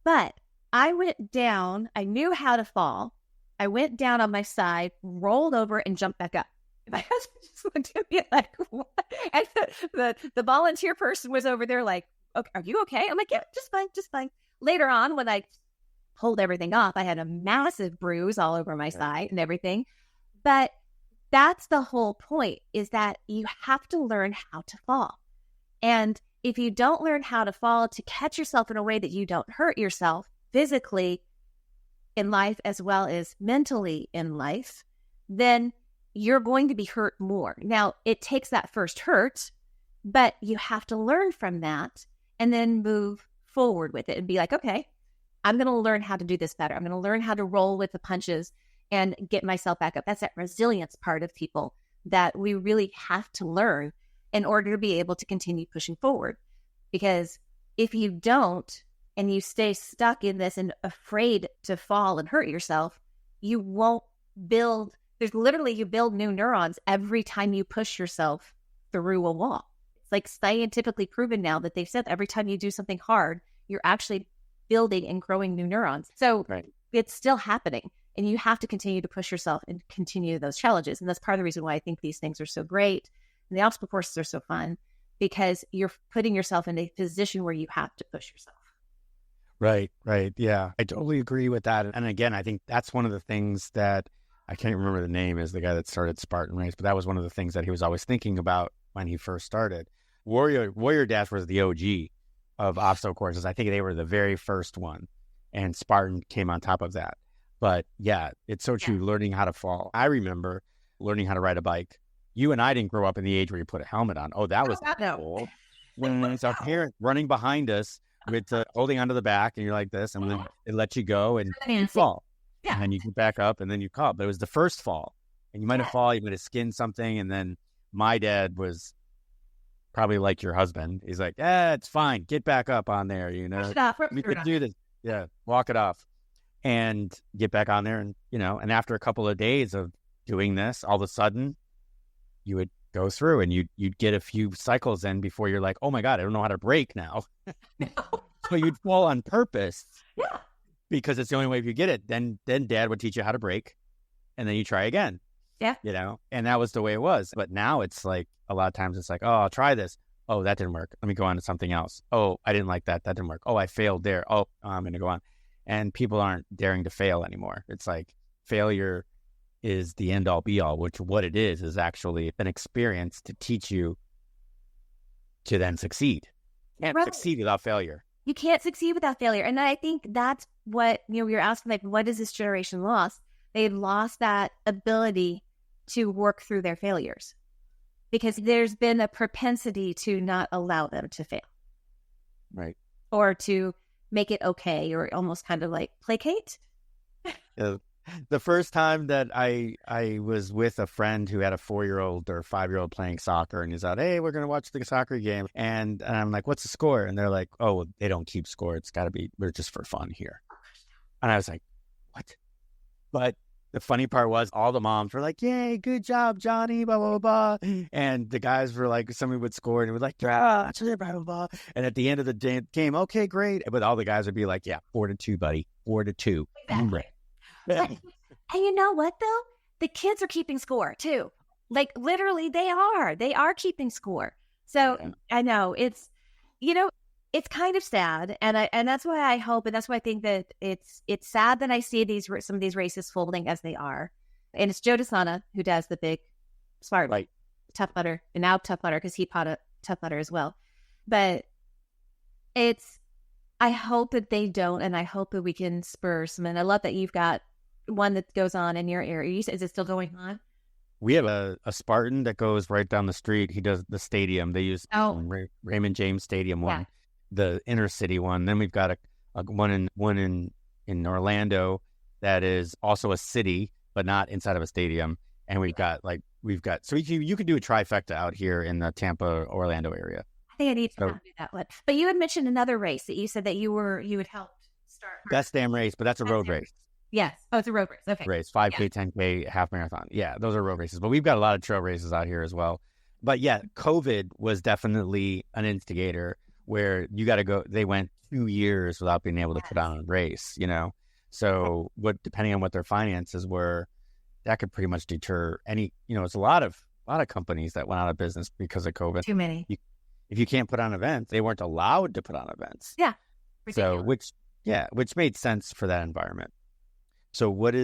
But I went down. I knew how to fall. I went down on my side, rolled over, and jumped back up. My husband just looked at me like, what? And the volunteer person was over there like, okay, are you okay? I'm like, yeah, just fine. Later on, when I pulled everything off, I had a massive bruise all over my side and everything. But that's the whole point, is that you have to learn how to fall. And if you don't learn how to fall, to catch yourself in a way that you don't hurt yourself physically in life as well as mentally in life, then you're going to be hurt more. Now, it takes that first hurt, but you have to learn from that and then move forward with it and be like, okay, I'm going to learn how to do this better. I'm going to learn how to roll with the punches and get myself back up. That's that resilience part of people that we really have to learn in order to be able to continue pushing forward. Because if you don't, and you stay stuck in this and afraid to fall and hurt yourself, you won't build. There's literally, you build new neurons every time you push yourself through a wall. It's like scientifically proven now that they've said every time you do something hard, you're actually building and growing new neurons. So It's still happening. And you have to continue to push yourself and continue those challenges. And that's part of the reason why I think these things are so great. And the obstacle courses are so fun, because you're putting yourself in a position where you have to push yourself. Right. Yeah, I totally agree with that. And again, I think that's one of the things that I can't remember the name is the guy that started Spartan Race, but that was one of the things that he was always thinking about when he first started. Warrior Dash was the OG of obstacle courses. I think they were the very first one, and Spartan came on top of that. But yeah, it's so true. Learning how to fall. I remember learning how to ride a bike. You and I didn't grow up in the age where you put a helmet on. Oh, that was cool. When it's our parent running behind us with holding onto the back, and you're like this, and then it lets you go and you fall. Yeah. And then you get back up, and then you call. But it was the first fall, and you might have fallen, you might have skinned something, and then my dad was probably like your husband. He's like, it's fine. Get back up on there. We could do this. Yeah, walk it off. And get back on there, and and after a couple of days of doing this, all of a sudden you would go through and you'd get a few cycles in before you're like, oh my God, I don't know how to brake now. So you'd fall on purpose. Yeah. Because it's the only way if you get it. Then Dad would teach you how to brake, and then you try again. Yeah. And that was the way it was. But now it's like a lot of times it's like, oh, I'll try this. Oh, that didn't work. Let me go on to something else. Oh, I didn't like that. That didn't work. Oh, I failed there. Oh, I'm going to go on. And people aren't daring to fail anymore. It's like failure is the end all be all, which what it is actually an experience to teach you to then succeed. You can't succeed without failure. You can't succeed without failure. And I think that's what, you're asking, like, what is this generation lost? They've lost that ability to work through their failures because there's been a propensity to not allow them to fail. Right. Or to make it okay, or almost kind of like placate. The first time that I was with a friend who had a 4-year-old or 5-year-old playing soccer, and he's out, hey, we're going to watch the soccer game. And I'm like, what's the score? And they're like, oh, well, they don't keep score. It's got to be, we're just for fun here. And I was like, what? But the funny part was all the moms were like, yay, good job, Johnny, blah, blah, blah, blah. And the guys were like, somebody would score and it was like, blah, blah, blah. And at the end of the game, okay, great. But all the guys would be like, yeah, 4-2, buddy, 4-2. Exactly. And you know what, though? The kids are keeping score, too. Like, literally, they are keeping score. So I know it's, it's kind of sad. And that's why I hope, and that's why I think that it's sad that I see some of these races folding as they are. And it's Joe DeSana who does the big Spartan, Tough Mudder, and now Tough Mudder, because he taught a Tough Mudder as well. But I hope that they don't, and I hope that we can spur some. And I love that you've got one that goes on in your area. Is it still going on? We have a Spartan that goes right down the street. He does the stadium. They use Raymond James Stadium one, the inner city one. Then we've got a one in Orlando that is also a city, but not inside of a stadium. And we've got so you can do a trifecta out here in the Tampa, Orlando area. I think I need to do that one. But you had mentioned another race that you said that you had helped start. Best damn race, but that's a road race. Yes. Oh, it's a road race. Okay. Race, 5K, 10K, half marathon. Yeah, those are road races. But we've got a lot of trail races out here as well. But yeah, COVID was definitely an instigator where you got to go. They went 2 years without being able to put on a race, So depending on what their finances were, that could pretty much deter any, it's a lot of companies that went out of business because of COVID. Too many. If you can't put on events, they weren't allowed to put on events. Yeah. Ridiculous. So which made sense for that environment. So what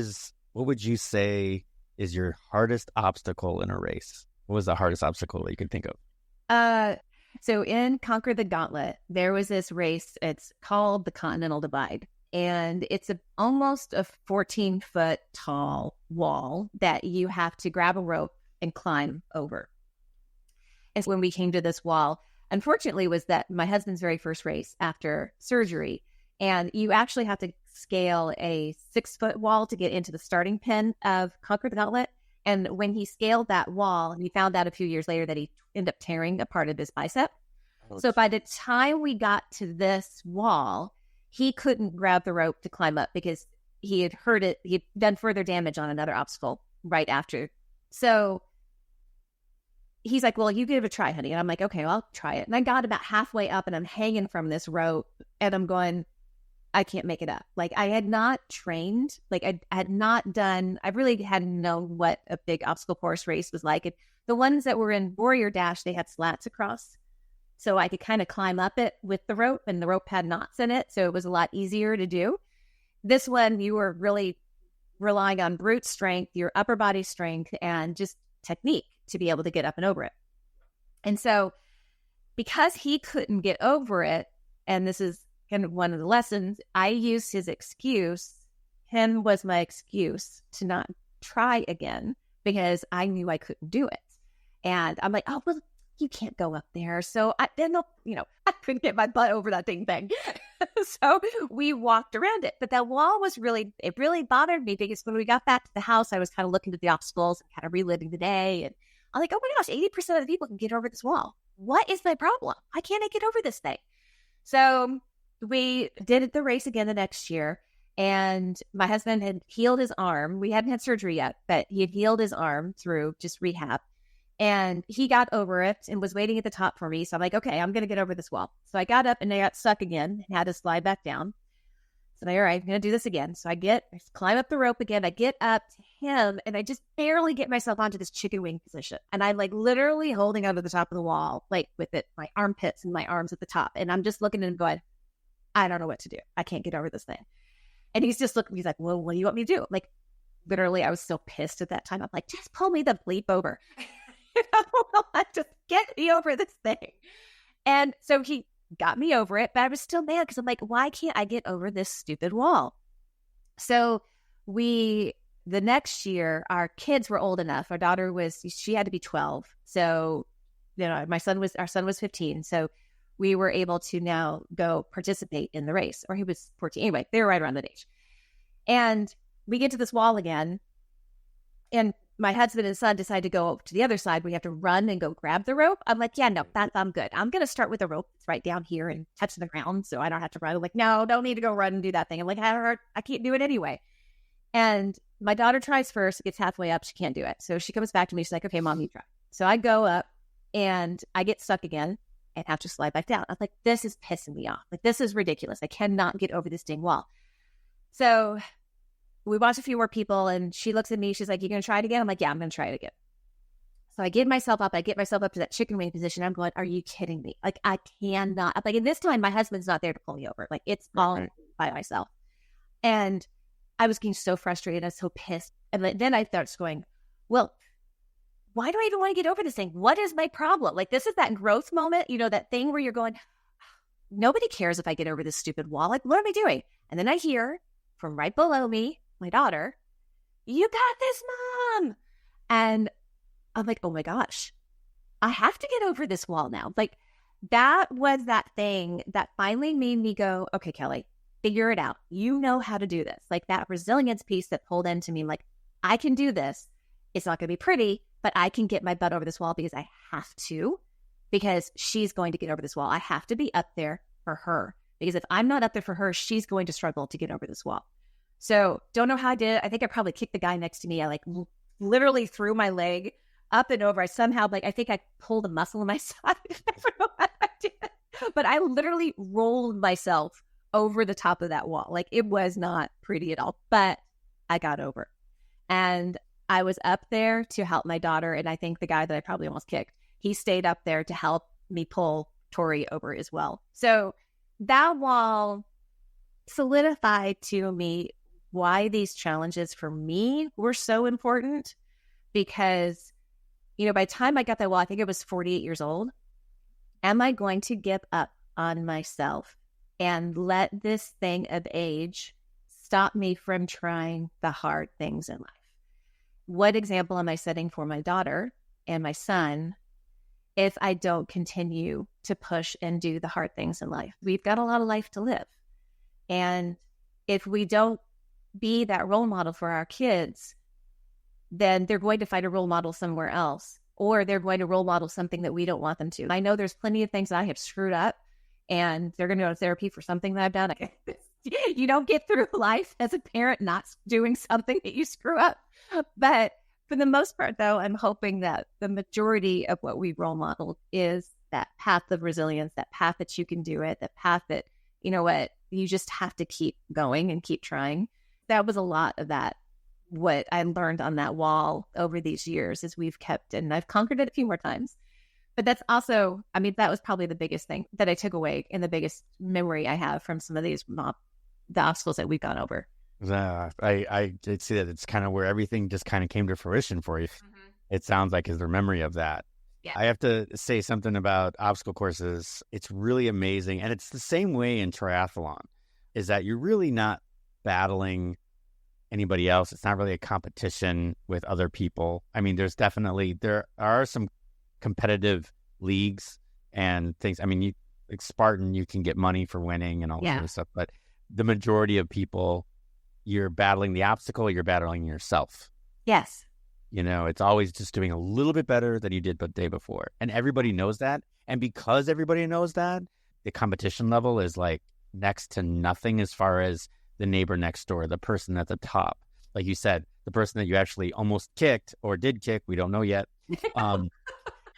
would you say is your hardest obstacle in a race? What was the hardest obstacle that you could think of? So in Conquer the Gauntlet, there was this race. It's called the Continental Divide. And it's almost a 14-foot tall wall that you have to grab a rope and climb over. And when we came to this wall, unfortunately, was that my husband's very first race after surgery. And you actually have to scale a 6-foot wall to get into the starting pin of Conquer the Gauntlet. And when he scaled that wall, he found out a few years later that he ended up tearing a part of his bicep. So by the time we got to this wall, he couldn't grab the rope to climb up because he had hurt it. He'd done further damage on another obstacle right after. So he's like, well, you give it a try, honey. And I'm like, okay, well, I'll try it. And I got about halfway up and I'm hanging from this rope and I'm going, I can't make it up. Like I had not trained, like I had not done, I really hadn't known what a big obstacle course race was like. And the ones that were in Warrior Dash, they had slats across. So I could kind of climb up it with the rope and the rope had knots in it. So it was a lot easier to do. This one, you were really relying on brute strength, your upper body strength, and just technique to be able to get up and over it. And so because he couldn't get over it, and this is kind of one of the lessons, I used his excuse. Him was my excuse to not try again because I knew I couldn't do it. And I'm like, oh, well, you can't go up there. So I couldn't get my butt over that thing. So we walked around it. But that wall was really bothered me because when we got back to the house, I was kind of looking at the obstacles and kind of reliving the day. And I'm like, oh my gosh, 80% of the people can get over this wall. What is my problem? Why can't I get over this thing? So we did the race again the next year. And my husband had healed his arm. We hadn't had surgery yet, but he had healed his arm through just rehab. And he got over it and was waiting at the top for me. So I'm like, okay, I'm going to get over this wall. So I got up and I got stuck again and had to slide back down. So I'm like, all right, I'm going to do this again. So I climb up the rope again. I get up to him and I just barely get myself onto this chicken wing position. And I'm like literally holding onto the top of the wall, like with it, my armpits and my arms at the top. And I'm just looking at him going, I don't know what to do. I can't get over this thing. And he's just looking, he's like, well, what do you want me to do? I'm like, literally, I was so pissed at that time. I'm like, just pull me the bleep over. Just get me over this thing. And so he got me over it, but I was still mad because I'm like, why can't I get over this stupid wall? So the next year, our kids were old enough. Our daughter she had to be 12. So, our son was 15. So we were able to now go participate in the race, or he was 14. Anyway, they were right around that age. And we get to this wall again, and my husband and son decide to go to the other side. We have to run and go grab the rope. I'm like, yeah, no, I'm good. I'm going to start with the rope that's right down here and touch the ground so I don't have to run. I'm like, no, don't need to go run and do that thing. I'm like, I can't do it anyway. And my daughter tries first, gets halfway up. She can't do it. So she comes back to me. She's like, okay, Mom, you try. So I go up and I get stuck again and have to slide back down. I'm like, this is pissing me off. Like, this is ridiculous. I cannot get over this dang wall. So we watch a few more people and she looks at me. She's like, you going to try it again? I'm like, yeah, I'm going to try it again. So I get myself up. I get myself up to that chicken wing position. I'm going, are you kidding me? Like, I cannot. Like, and this time my husband's not there to pull me over. Like, it's all by myself. And I was getting so frustrated. I was so pissed. And then I started going, well, why do I even want to get over this thing? What is my problem? Like, this is that growth moment, that thing where you're going, nobody cares if I get over this stupid wall. Like, what am I doing? And then I hear from right below me, my daughter, you got this, Mom. And I'm like, oh my gosh, I have to get over this wall now. Like, that was that thing that finally made me go, okay, Kelly, figure it out. You know how to do this. Like, that resilience piece that pulled into me, like, I can do this. It's not going to be pretty, but I can get my butt over this wall because I have to, because she's going to get over this wall. I have to be up there for her, because if I'm not up there for her, she's going to struggle to get over this wall. So don't know how I did it. I think I probably kicked the guy next to me. I literally threw my leg up and over. I somehow, I think I pulled a muscle in my side. I don't know what I did. But I literally rolled myself over the top of that wall. Like, it was not pretty at all, but I got over. And I was up there to help my daughter. And I think the guy that I probably almost kicked, he stayed up there to help me pull Tori over as well. So that wall solidified to me why these challenges for me were so important, because, by the time I got that wall, I think I was 48 years old. Am I going to give up on myself and let this thing of age stop me from trying the hard things in life? What example am I setting for my daughter and my son? if I don't continue to push and do the hard things in life. We've got a lot of life to live. And if we don't be that role model for our kids, then they're going to find a role model somewhere else, or they're going to role model something that we don't want them to. I know there's plenty of things I have screwed up, and they're going to go to therapy for something that I've done. You don't get through life as a parent not doing something that you screw up. But for the most part, though, I'm hoping that the majority of what we role model is that path of resilience, that path that you can do it, that path that, you know what, you just have to keep going and keep trying. That was a lot of that, what I learned on that wall over these years as we've kept, and I've conquered it a few more times. But that's also, I mean, that was probably the biggest thing that I took away and the biggest memory I have from some of these the obstacles that we've gone over. I did see that it's kind of where everything just kind of came to fruition for you. Mm-hmm. It sounds like is the memory of that. Yeah. I have to say something about obstacle courses. It's really amazing. And it's the same way in triathlon, is that you're really not battling anybody else. It's not really a competition with other people. I mean, there are some competitive leagues and things. I mean, like Spartan, you can get money for winning and all that sort of stuff. But the majority of people, you're battling the obstacle, you're battling yourself. Yes. You know, it's always just doing a little bit better than you did the day before. And everybody knows that. And because everybody knows that, the competition level is like next to nothing as far as the neighbor next door, the person at the top. Like you said, the person that you actually almost kicked or did kick, we don't know yet.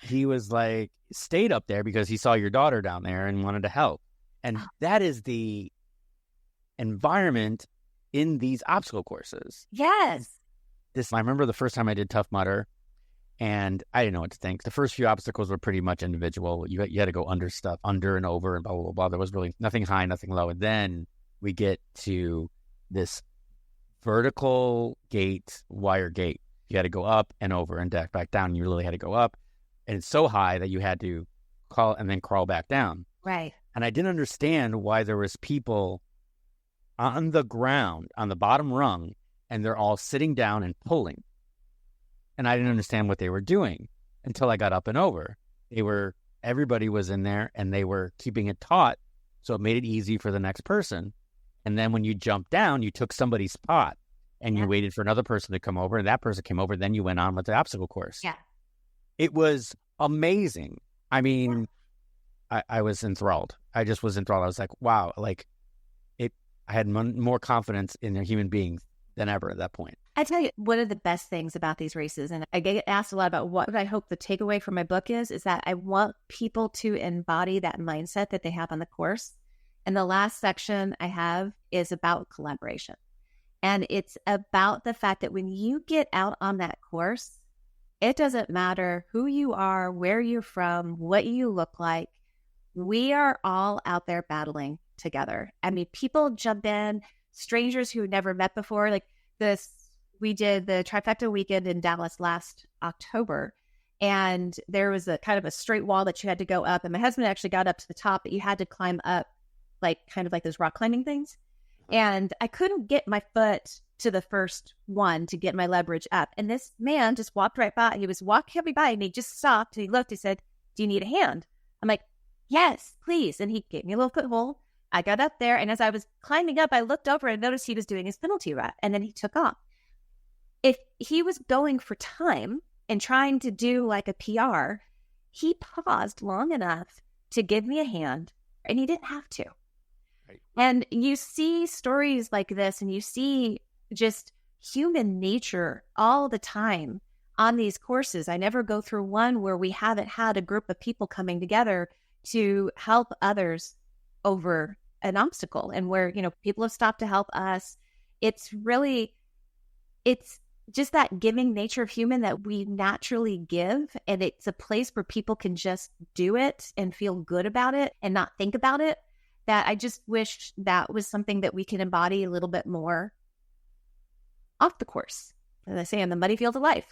He was like, stayed up there because he saw your daughter down there and wanted to help. And that is the environment in these obstacle courses. Yes. I remember the first time I did Tough Mudder, and I didn't know what to think. The first few obstacles were pretty much individual. You had to go under stuff, under and over, and blah, blah, blah, blah. There was really nothing high, nothing low. And then we get to this vertical gate, wire gate. You had to go up and over and back down. You really had to go up. And it's so high that you had to crawl and then crawl back down. Right. And I didn't understand why there was people on the ground, on the bottom rung, and they're all sitting down and pulling. And I didn't understand what they were doing until I got up and over. Everybody was in there and they were keeping it taut. So it made it easy for the next person. And then when you jumped down, you took somebody's spot and you waited for another person to come over, and that person came over. Then you went on with the obstacle course. Yeah. It was amazing. I mean, I was enthralled. I just was enthralled. I was like, wow, I had more confidence in a human being than ever at that point. I tell you, one of the best things about these races, and I get asked a lot about what I hope the takeaway from my book is that I want people to embody that mindset that they have on the course. And the last section I have is about collaboration. And it's about the fact that when you get out on that course, it doesn't matter who you are, where you're from, what you look like. We are all out there battling together. I mean, people jump in, strangers who never met before. Like we did the trifecta weekend in Dallas last October, and there was a kind of a straight wall that you had to go up. And my husband actually got up to the top, but you had to climb up kind of like those rock climbing things. And I couldn't get my foot to the first one to get my leverage up. And this man just walked right by. He was walking me by and he just stopped and he looked, he said, "Do you need a hand?" I'm like, "Yes, please." And he gave me a little foothold. I got up there, and as I was climbing up, I looked over and noticed he was doing his penalty rep, and then he took off. If he was going for time and trying to do like a PR, he paused long enough to give me a hand, and he didn't have to. Right. And you see stories like this, and you see just human nature all the time on these courses. I never go through one where we haven't had a group of people coming together to help others over an obstacle, and where, people have stopped to help us. It's just that giving nature of human that we naturally give. And it's a place where people can just do it and feel good about it and not think about it. That I just wish that was something that we can embody a little bit more off the course. As I say, in the muddy field of life,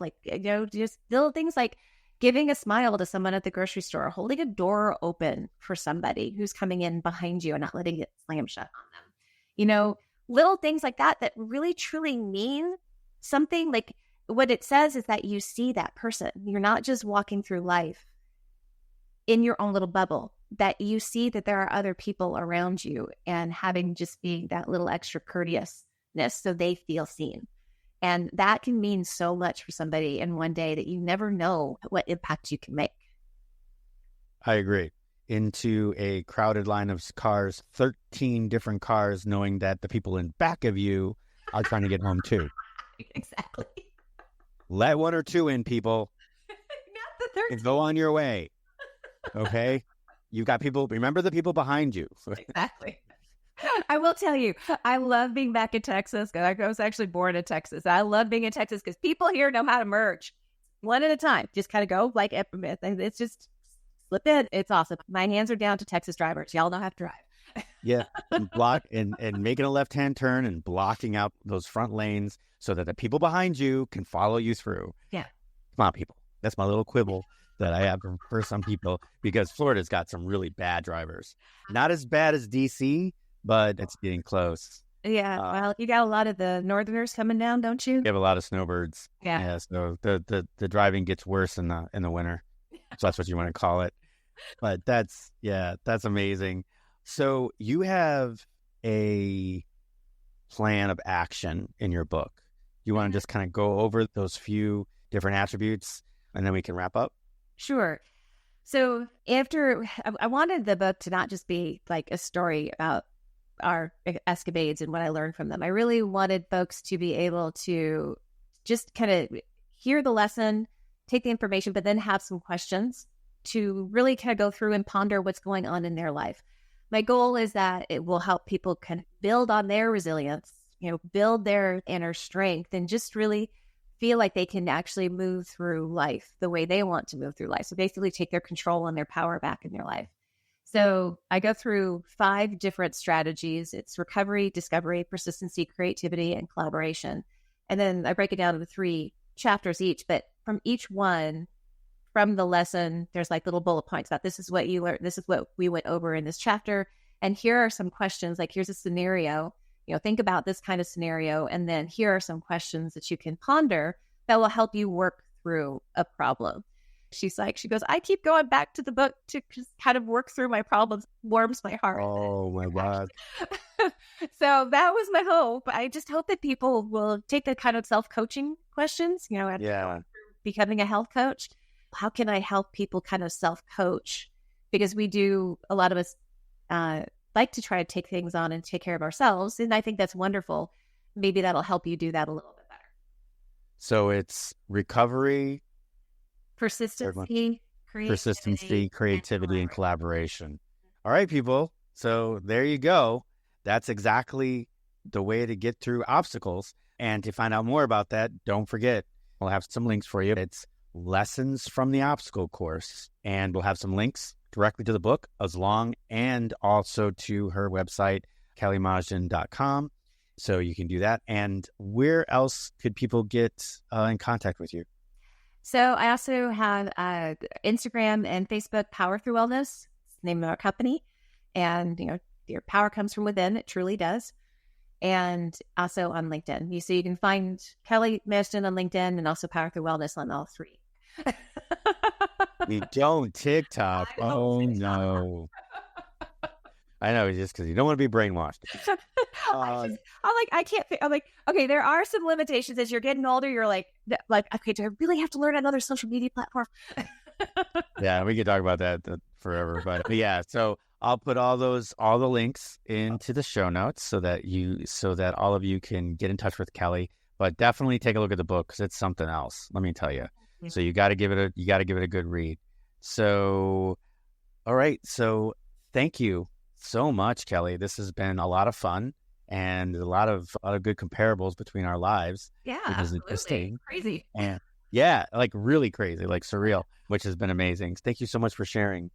just little things like giving a smile to someone at the grocery store, holding a door open for somebody who's coming in behind you and not letting it slam shut on them. Little things like that really truly mean something. Like what it says is that you see that person. You're not just walking through life in your own little bubble, that you see that there are other people around you, and having just being that little extra courteousness so they feel seen. And that can mean so much for somebody in one day that you never know what impact you can make. I agree. Into a crowded line of cars, 13 different cars, knowing that the people in back of you are trying to get home too. Exactly. Let one or two in, people. Not the 13. And go on your way. Okay? You've got people, remember the people behind you. Exactly. I will tell you, I love being back in Texas. I was actually born in Texas. I love being in Texas because people here know how to merge one at a time. Just kind of go like it's just slip in. It's awesome. My hands are down to Texas drivers. Y'all know how to drive. Yeah. And block and making a left-hand turn and blocking out those front lanes so that the people behind you can follow you through. Yeah. Come on, people. That's my little quibble that I have for some people, because Florida's got some really bad drivers. Not as bad as DC, but it's getting close. Yeah. Well, you got a lot of the Northerners coming down, don't you? You have a lot of snowbirds. Yeah. So the driving gets worse in the winter. So that's what you want to call it. But that's amazing. So you have a plan of action in your book. You want to just kind of go over those few different attributes, and then we can wrap up? Sure. So after, I wanted the book to not just be like a story about our escapades and what I learned from them. I really wanted folks to be able to just kind of hear the lesson, take the information, but then have some questions to really kind of go through and ponder what's going on in their life. My goal is that it will help people kind of build on their resilience, build their inner strength, and just really feel like they can actually move through life the way they want to move through life. So basically take their control and their power back in their life. So I go through 5 different strategies. It's recovery, discovery, persistency, creativity, and collaboration. And then I break it down into 3 chapters each, but from each one, from the lesson, there's like little bullet points about this is what you learned, this is what we went over in this chapter. And here are some questions, like here's a scenario, think about this kind of scenario. And then here are some questions that you can ponder that will help you work through a problem. She goes, I keep going back to the book to just kind of work through my problems. Warms my heart. Oh my God. So that was my hope. I just hope that people will take the kind of self-coaching questions, becoming a health coach. How can I help people kind of self-coach? Because a lot of us like to try to take things on and take care of ourselves. And I think that's wonderful. Maybe that'll help you do that a little bit better. So it's recovery, persistency, creativity, and collaboration. All right, people. So there you go. That's exactly the way to get through obstacles. And to find out more about that, don't forget, we'll have some links for you. It's Lessons from the Obstacle Course. And we'll have some links directly to the book, and also to her website, kellymajdan.com. So you can do that. And where else could people get in contact with you? So I also have Instagram and Facebook, Power Through Wellness. It's the name of our company. And, your power comes from within. It truly does. And also on LinkedIn. So you can find Kelly Majdan on LinkedIn and also Power Through Wellness on all 3. You don't TikTok. Oh, no. I know, just because you don't want to be brainwashed. I can't think. I'm like, okay, there are some limitations as you're getting older. You're like, okay, do I really have to learn another social media platform? Yeah, we could talk about that forever. But yeah, so I'll put all the links into the show notes so that all of you can get in touch with Kelly. But definitely take a look at the book because it's something else. Let me tell you. So you got to give it a good read. So, all right. So thank you so much, Kelly. This has been a lot of fun and a lot of good comparables between our lives. Yeah, which is interesting. Crazy. And yeah, like really crazy, like surreal, which has been amazing. Thank you so much for sharing.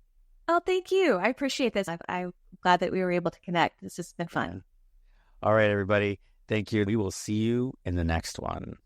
Oh, thank you. I appreciate this. I'm glad that we were able to connect. This has been fun. All right, everybody. Thank you. We will see you in the next one.